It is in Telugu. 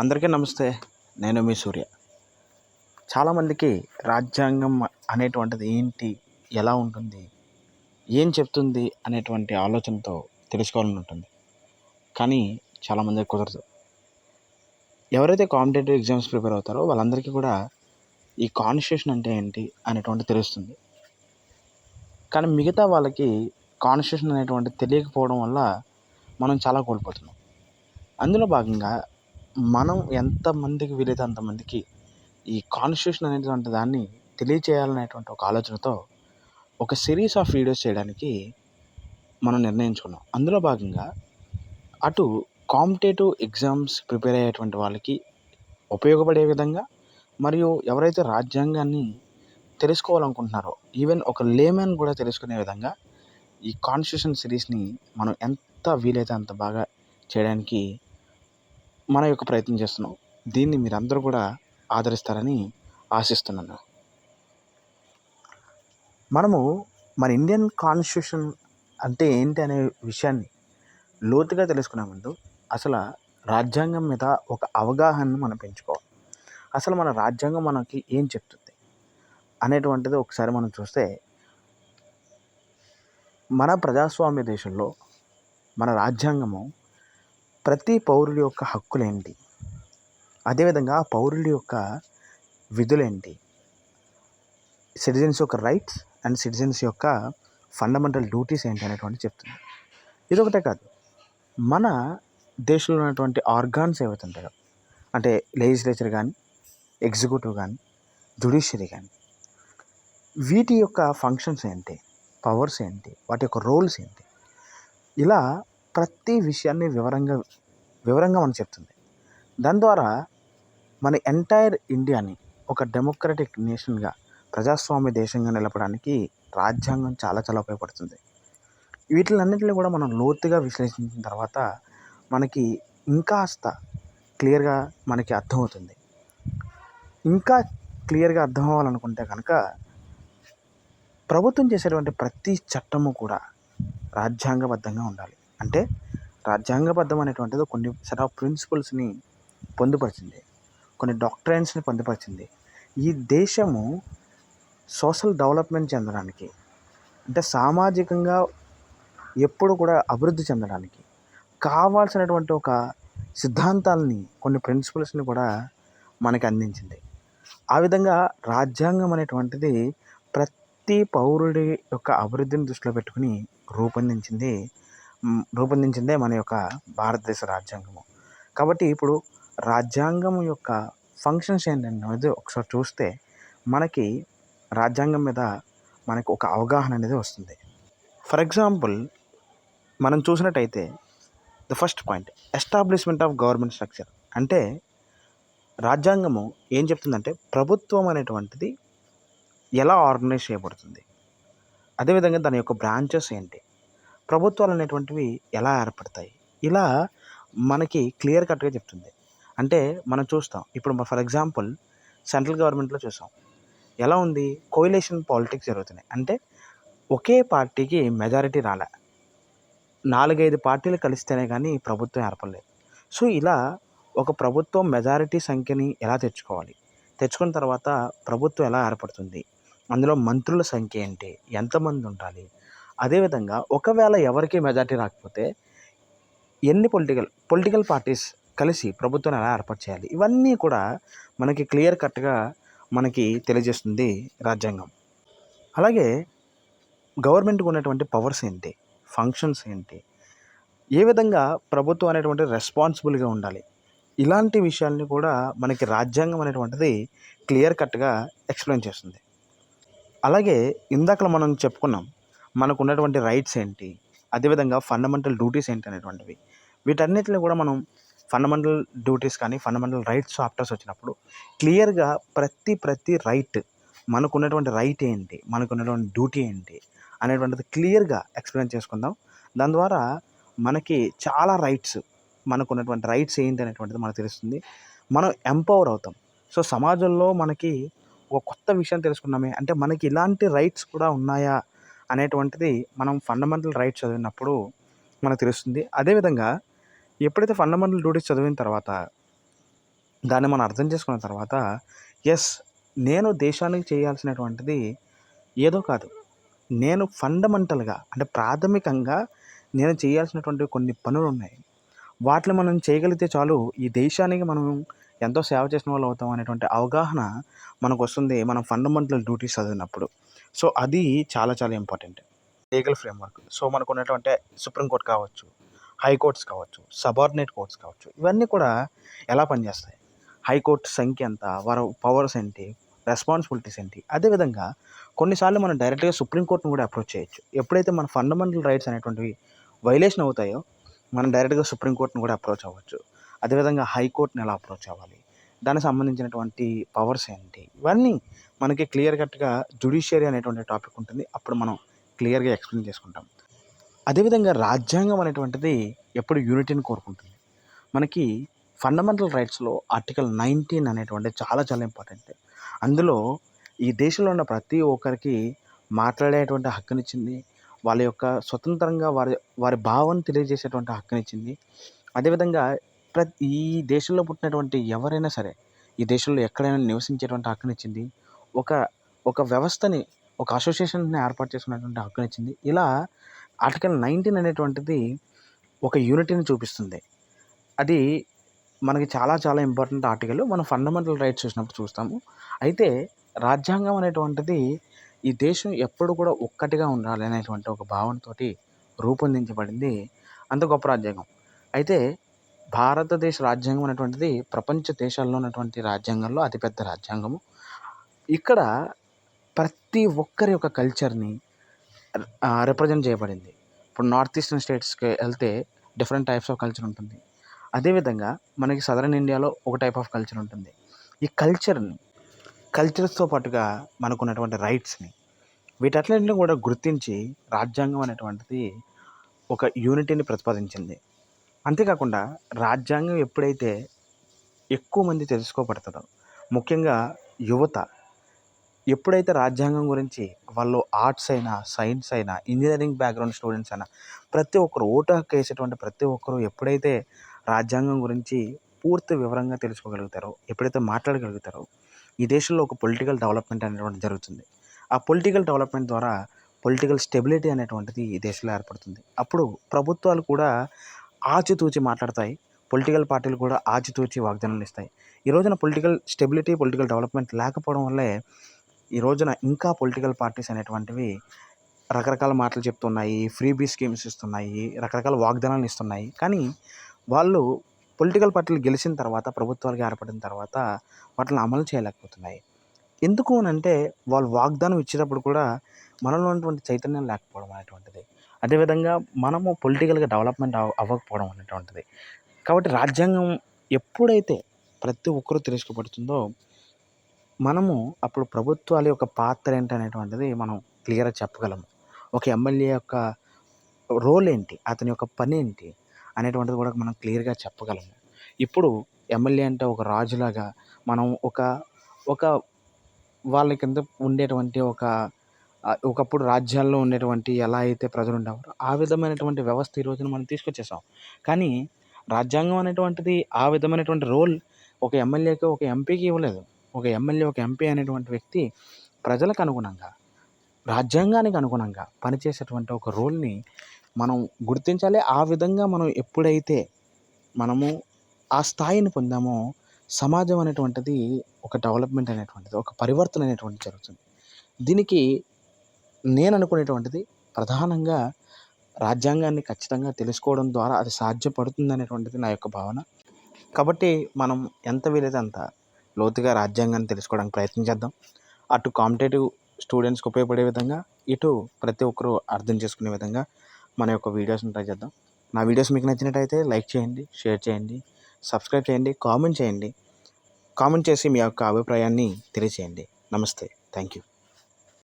అందరికీ నమస్తే. నేను మీ సూర్య. చాలామందికి రాజ్యాంగం అనేటువంటిది ఏంటి? ఎలా ఉంటుంది? ఏం చెప్తుంది? అనేటువంటి ఆలోచనతో తెలుసుకోవాలని ఉంటుంది. కానీ చాలామందికి కుదరదు. ఎవరైతే కాంపిటేటివ్ ఎగ్జామ్స్ ప్రిపేర్ అవుతారో వాళ్ళందరికీ కూడా ఈ కాన్స్టిట్యూషన్ అంటే ఏంటి అనేటువంటిది తెలుస్తుంది. కానీ మిగతా వాళ్ళకి కాన్స్టిట్యూషన్ అనేటువంటిది తెలియకపోవడం వల్ల మనం చాలా కోల్పోతున్నాం. అందులో భాగంగా మనం ఎంతమందికి వీలైతే అంతమందికి ఈ కాన్స్టిట్యూషన్ అనేటువంటి దాన్ని తెలియచేయాలనేటువంటి ఒక ఆలోచనతో ఒక సిరీస్ ఆఫ్ వీడియోస్ చేయడానికి మనం నిర్ణయించుకున్నాం. అందులో భాగంగా అటు కాంపిటేటివ్ ఎగ్జామ్స్ ప్రిపేర్ అయ్యేటువంటి వాళ్ళకి ఉపయోగపడే విధంగా, మరియు ఎవరైతే రాజ్యాంగాన్ని తెలుసుకోవాలనుకుంటున్నారో ఈవెన్ ఒక లేమెన్ కూడా తెలుసుకునే విధంగా ఈ కాన్స్టిట్యూషన్ సిరీస్ని మనం ఎంత వీలైతే అంత బాగా చేయడానికి మన యొక్క ప్రయత్నం చేస్తున్నాం. దీన్ని మీరందరూ కూడా ఆదరిస్తారని ఆశిస్తున్నాను. మనము మన ఇండియన్ కాన్స్టిట్యూషన్ అంటే ఏంటి అనే విషయాన్ని లోతుగా తెలుసుకునే ముందు అసలు రాజ్యాంగం మీద ఒక అవగాహనను మనం పెంచుకోవాలి. అసలు మన రాజ్యాంగం మనకి ఏం చెప్తుంది అనేటువంటిది ఒకసారి మనం చూస్తే, మన ప్రజాస్వామ్య దేశంలో మన రాజ్యాంగము ప్రతి పౌరుడి యొక్క హక్కులేంటి, అదేవిధంగా పౌరుడి యొక్క విధులేంటి, సిటిజన్స్ యొక్క రైట్స్ అండ్ సిటిజన్స్ యొక్క ఫండమెంటల్ డ్యూటీస్ ఏంటి అనేటువంటి చెప్తుంది. ఇదొకటే కాదు, మన దేశంలో ఉన్నటువంటి ఆర్గాన్స్ ఏవైతే ఉంటాయో, అంటే లెజిస్లేచర్ కానీ, ఎగ్జిక్యూటివ్ కానీ, జ్యుడిషియరీ కానీ, వీటి యొక్క ఫంక్షన్స్ ఏంటి, పవర్స్ ఏంటి, వాటి యొక్క రోల్స్ ఏంటి, ఇలా ప్రతి విషయాన్ని వివరంగా మనకు చెప్తుంది. దాని ద్వారా మన ఎంటైర్ ఇండియాని ఒక డెమోక్రటిక్ నేషన్గా, ప్రజాస్వామ్య దేశంగా నిలపడానికి రాజ్యాంగం చాలా చాలా ఉపయోగపడుతుంది. వీటిలన్నింటినీ కూడా మనం లోతుగా విశ్లేషించిన తర్వాత మనకి ఇంకాస్త క్లియర్గా మనకి అర్థమవుతుంది. ఇంకా క్లియర్గా అర్థం అవ్వాలనుకుంటే కనుక ప్రభుత్వం చేసేటువంటి ప్రతి చట్టము కూడా రాజ్యాంగబద్ధంగా ఉండాలి. అంటే రాజ్యాంగబద్ధం అనేటువంటిది కొన్ని సెట్ ఆఫ్ ప్రిన్సిపల్స్ని పొందుపరిచింది, కొన్ని డాక్ట్రైన్స్ని పొందుపరిచింది. ఈ దేశము సోషల్ డెవలప్మెంట్ చెందడానికి, అంటే సామాజికంగా ఎప్పుడు కూడా అభివృద్ధి చెందడానికి కావాల్సినటువంటి ఒక సిద్ధాంతాలని, కొన్ని ప్రిన్సిపల్స్ని కూడా మనకి అందించింది. ఆ విధంగా రాజ్యాంగం అనేటువంటిది ప్రతి పౌరుడి యొక్క అభివృద్ధిని దృష్టిలో పెట్టుకుని రూపొందించిందే మన యొక్క భారతదేశ రాజ్యాంగము. కాబట్టి ఇప్పుడు రాజ్యాంగం యొక్క ఫంక్షన్స్ ఏంటనేది ఒకసారి చూస్తే మనకి రాజ్యాంగం మీద మనకు ఒక అవగాహన అనేది వస్తుంది. ఫర్ ఎగ్జాంపుల్ మనం చూసినట్టయితే the first point, establishment of government structure. అంటే రాజ్యాంగము ఏం చెప్తుందంటే ప్రభుత్వం అనేటువంటిది ఎలా ఆర్గనైజ్ చేయబడుతుంది, అదేవిధంగా దాని యొక్క బ్రాంచెస్ ఏంటి, ప్రభుత్వాలు అనేటువంటివి ఎలా ఏర్పడతాయి, ఇలా మనకి క్లియర్ కట్గా చెప్తుంది. అంటే మనం చూస్తాం, ఇప్పుడు ఫర్ ఎగ్జాంపుల్ సెంట్రల్ గవర్నమెంట్లో చూసాం, ఎలా ఉంది, కోయిలేషన్ పాలిటిక్స్ జరుగుతున్నాయి. అంటే ఒకే పార్టీకి మెజారిటీ రాలే, 4-5 పార్టీలు కలిస్తేనే కానీ ప్రభుత్వం ఏర్పడలేదు. సో ఇలా ఒక ప్రభుత్వం మెజారిటీ సంఖ్యని ఎలా తెచ్చుకున్న తర్వాత ప్రభుత్వం ఎలా ఏర్పడుతుంది, అందులో మంత్రుల సంఖ్య ఏంటి, ఎంతమంది ఉండాలి, అదేవిధంగా ఒకవేళ ఎవరికి మెజారిటీ రాకపోతే ఎన్ని పొలిటికల్ పార్టీస్ కలిసి ప్రభుత్వాన్ని ఎలా ఏర్పాటు చేయాలి, ఇవన్నీ కూడా మనకి క్లియర్ కట్గా మనకి తెలియజేస్తుంది రాజ్యాంగం. అలాగే గవర్నమెంట్కి ఉన్నటువంటి పవర్స్ ఏంటి, ఫంక్షన్స్ ఏంటి, ఏ విధంగా ప్రభుత్వం అనేటువంటి రెస్పాన్సిబుల్గా ఉండాలి, ఇలాంటి విషయాల్ని కూడా మనకి రాజ్యాంగం అనేటువంటిది క్లియర్ కట్గా ఎక్స్ప్లెయిన్ చేస్తుంది. అలాగే ఇందాక మనం చెప్పుకున్నాం, మనకు ఉన్నటువంటి రైట్స్ ఏంటి, అదేవిధంగా ఫండమెంటల్ డ్యూటీస్ ఏంటి అనేటువంటివి. వీటన్నిటిని కూడా మనం ఫండమెంటల్ డ్యూటీస్ కానీ, ఫండమెంటల్ రైట్స్ చాప్టర్స్ వచ్చినప్పుడు క్లియర్గా ప్రతి రైట్, మనకున్నటువంటి రైట్ ఏంటి, మనకున్నటువంటి డ్యూటీ ఏంటి అనేటువంటిది క్లియర్గా ఎక్స్ప్లెయిన్ చేసుకుందాం. దాని ద్వారా మనకి చాలా రైట్స్, మనకున్నటువంటి రైట్స్ ఏంటి అనేటువంటిది మనకు తెలుస్తుంది. మనం ఎంపవర్ అవుతాం. సో సమాజంలో మనకి ఒక కొత్త విషయం తెలుసుకున్నామే, అంటే మనకి ఇలాంటి రైట్స్ కూడా ఉన్నాయా అనేటువంటిది మనం ఫండమెంటల్ రైట్స్ చదివినప్పుడు మనకు తెలుస్తుంది. అదేవిధంగా ఎప్పుడైతే ఫండమెంటల్ డ్యూటీస్ చదివిన తర్వాత దాన్ని మనం అర్థం చేసుకున్న తర్వాత ఎస్, నేను దేశానికి చేయాల్సినటువంటిది ఏదో కాదు, నేను ఫండమెంటల్గా అంటే ప్రాథమికంగా నేను చేయాల్సినటువంటి కొన్ని పనులు ఉన్నాయి. వాటిని మనం చేయగలిగితే చాలు, ఈ దేశానికి మనం ఎంతో సేవ చేసిన వాళ్ళు అవుతాం అనేటువంటి అవగాహన మనకు వస్తుంది మనం ఫండమెంటల్ డ్యూటీస్ చదివినప్పుడు. సో అది చాలా చాలా ఇంపార్టెంట్. లీగల్ ఫ్రేమ్వర్క్, సో మనకు ఉన్నటువంటి సుప్రీంకోర్టు కావచ్చు, హైకోర్ట్స్ కావచ్చు, సబార్డినేట్ కోర్ట్స్ కావచ్చు, ఇవన్నీ కూడా ఎలా పనిచేస్తాయి, హైకోర్టు సంఖ్య ఎంత, వారి పవర్స్ ఏంటి, రెస్పాన్సిబిలిటీస్ ఏంటి. అదేవిధంగా కొన్నిసార్లు మనం డైరెక్ట్గా సుప్రీంకోర్టును కూడా అప్రోచ్ చేయొచ్చు. ఎప్పుడైతే మన ఫండమెంటల్ రైట్స్ అనేటువంటివి వైలేషన్ అవుతాయో మనం డైరెక్ట్గా సుప్రీంకోర్టును కూడా అప్రోచ్ అవ్వచ్చు. అదేవిధంగా హైకోర్టుని ఎలా అప్రోచ్ అవ్వాలి, దానికి సంబంధించినటువంటి పవర్స్ ఏంటి, ఇవన్నీ మనకి క్లియర్ కట్గా జ్యుడిషియరీ అనేటువంటి టాపిక్ ఉంటుంది. అప్పుడు మనం క్లియర్గా ఎక్స్ప్లెయిన్ చేసుకుంటాం. అదేవిధంగా రాజ్యాంగం అనేటువంటిది ఎప్పుడు యూనిటీని కోరుకుంటుంది. మనకి ఫండమెంటల్ రైట్స్లో ఆర్టికల్ 19 అనేటువంటిది చాలా చాలా ఇంపార్టెంట్. అందులో ఈ దేశంలో ఉన్న ప్రతి ఒక్కరికి మాట్లాడేటువంటి హక్కునిచ్చింది, వాళ్ళ యొక్క స్వతంత్రంగా వారి వారి భావన తెలియజేసేటువంటి హక్కునిచ్చింది. అదేవిధంగా ఈ దేశంలో పుట్టినటువంటి ఎవరైనా సరే ఈ దేశంలో ఎక్కడైనా నివసించేటువంటి హక్కునిచ్చింది. ఒక ఒక వ్యవస్థని, ఒక అసోసియేషన్ని ఏర్పాటు చేసుకునేటువంటి హక్కునిచ్చింది. ఇలా ఆర్టికల్ 19 అనేటువంటిది ఒక యూనిటీని చూపిస్తుంది. అది మనకి చాలా చాలా ఇంపార్టెంట్ ఆర్టికల్. మనం ఫండమెంటల్ రైట్స్ చూసినప్పుడు చూస్తాము. అయితే రాజ్యాంగం అనేటువంటిది ఈ దేశం ఎప్పుడు కూడా ఒక్కటిగా ఉండాలి అనేటువంటి ఒక భావనతోటి రూపొందించబడింది. అంత గొప్ప రాజ్యాంగం. అయితే భారతదేశ రాజ్యాంగం అనేటువంటిది ప్రపంచ దేశాల్లో ఉన్నటువంటి రాజ్యాంగంలో అతిపెద్ద రాజ్యాంగము. ఇక్కడ ప్రతి ఒక్కరి యొక్క కల్చర్ని రిప్రజెంట్ చేయబడింది. ఇప్పుడు నార్త్ ఈస్టర్న్ స్టేట్స్కి వెళ్తే డిఫరెంట్ టైప్స్ ఆఫ్ కల్చర్ ఉంటుంది. అదేవిధంగా మనకి సదరన్ ఇండియాలో ఒక టైప్ ఆఫ్ కల్చర్ ఉంటుంది. ఈ కల్చర్స్తో పాటుగా మనకున్నటువంటి రైట్స్ని వీటన్నిటిని కూడా గుర్తించి రాజ్యాంగం అనేటువంటిది ఒక యూనిటీని ప్రతిపాదించింది. అంతేకాకుండా రాజ్యాంగం ఎప్పుడైతే ఎక్కువ మంది తెలుసుకోబడుతుందో, ముఖ్యంగా యువత ఎప్పుడైతే రాజ్యాంగం గురించి వాళ్ళు ఆర్ట్స్ అయినా, సైన్స్ అయినా, ఇంజనీరింగ్ బ్యాక్గ్రౌండ్ స్టూడెంట్స్ అయినా ప్రతి ఒక్కరు, ఓటు హక్కు వేసేటువంటి ప్రతి ఒక్కరు ఎప్పుడైతే రాజ్యాంగం గురించి పూర్తి వివరంగా తెలుసుకోగలుగుతారో, ఎప్పుడైతే మాట్లాడగలుగుతారో ఈ దేశంలో ఒక పొలిటికల్ డెవలప్మెంట్ అనేటువంటి జరుగుతుంది. ఆ పొలిటికల్ డెవలప్మెంట్ ద్వారా పొలిటికల్ స్టెబిలిటీ అనేటువంటిది ఈ దేశంలో ఏర్పడుతుంది. అప్పుడు ప్రభుత్వాలు కూడా ఆచితూచి మాట్లాడతాయి, పొలిటికల్ పార్టీలు కూడా ఆచితూచి వాగ్దానాలు ఇస్తాయి. ఈ రోజున పొలిటికల్ స్టెబిలిటీ, పొలిటికల్ డెవలప్మెంట్ లేకపోవడం వల్లే ఈ రోజున ఇంకా పొలిటికల్ పార్టీస్ అనేటువంటివి రకరకాల మాటలు చెప్తున్నాయి, ఫ్రీబీ స్కీమ్స్ ఇస్తున్నాయి, రకరకాల వాగ్దానాలు ఇస్తున్నాయి. కానీ వాళ్ళు పొలిటికల్ పార్టీలు గెలిచిన తర్వాత, ప్రభుత్వాలుగా ఏర్పడిన తర్వాత వాటిని అమలు చేయలేకపోతున్నాయి. ఎందుకు అనంటే వాళ్ళు వాగ్దానం ఇచ్చేటప్పుడు కూడా మనలో ఉన్నటువంటి చైతన్యం లేకపోవడం అనేటువంటిది. అదేవిధంగా మనము పొలిటికల్గా డెవలప్మెంట్ అవ్వకపోవడం అనేటువంటిది. కాబట్టి రాజ్యాంగం ఎప్పుడైతే ప్రతి ఒక్కరూ తెలుసుకోబడుతుందో మనము అప్పుడు ప్రభుత్వాల యొక్క పాత్ర ఏంటనేటువంటిది మనం క్లియర్గా చెప్పగలము. ఒక ఎమ్మెల్యే యొక్క రోల్ ఏంటి, అతని యొక్క పని ఏంటి అనేటువంటిది కూడా మనం క్లియర్గా చెప్పగలము. ఇప్పుడు ఎమ్మెల్యే అంటే ఒక రాజులాగా మనం ఒక ఒక వాళ్ళ కింద ఉండేటువంటి ఒకప్పుడు రాజ్యాల్లో ఉండేటువంటి ఎలా అయితే ప్రజలు ఉండేవారో ఆ విధమైనటువంటి వ్యవస్థ ఈ రోజున మనం తీసుకొచ్చేసాం. కానీ రాజ్యాంగం అనేటువంటిది ఆ విధమైనటువంటి రోల్ ఒక ఎమ్మెల్యేకి, ఒక ఎంపీకి ఇవ్వలేదు. ఒక ఎమ్మెల్యే, ఒక ఎంపీ అనేటువంటి వ్యక్తి ప్రజలకు అనుగుణంగా, రాజ్యాంగానికి అనుగుణంగా పనిచేసేటువంటి ఒక రోల్ని మనం గుర్తించాలి. ఆ విధంగా మనం ఎప్పుడైతే మనము ఆ స్థాయిని పొందామో సమాజం అనేటువంటిది ఒక డెవలప్మెంట్ అనేటువంటిది, ఒక పరివర్తన అనేటువంటిది జరుగుతుంది. దీనికి నేను అనుకునేటువంటిది ప్రధానంగా రాజ్యాంగాన్ని ఖచ్చితంగా తెలుసుకోవడం ద్వారా అది సాధ్యపడుతుంది అనేటువంటిది నా యొక్క భావన. కాబట్టి మనం ఎంత వీలైతే అంత లోతుగా రాజ్యాంగాన్ని తెలుసుకోవడానికి ప్రయత్నం చేద్దాం. అటు కాంపిటేటివ్ స్టూడెంట్స్కి ఉపయోగపడే విధంగా, ఇటు ప్రతి ఒక్కరూ అర్థం చేసుకునే విధంగా మన యొక్క వీడియోస్ని ట్రై చేద్దాం. నా వీడియోస్ మీకు నచ్చినట్టయితే లైక్ చేయండి, షేర్ చేయండి, సబ్స్క్రైబ్ చేయండి, కామెంట్ చేయండి. కామెంట్ చేసి మీ యొక్క అభిప్రాయాన్ని తెలియచేయండి. నమస్తే. Thank you.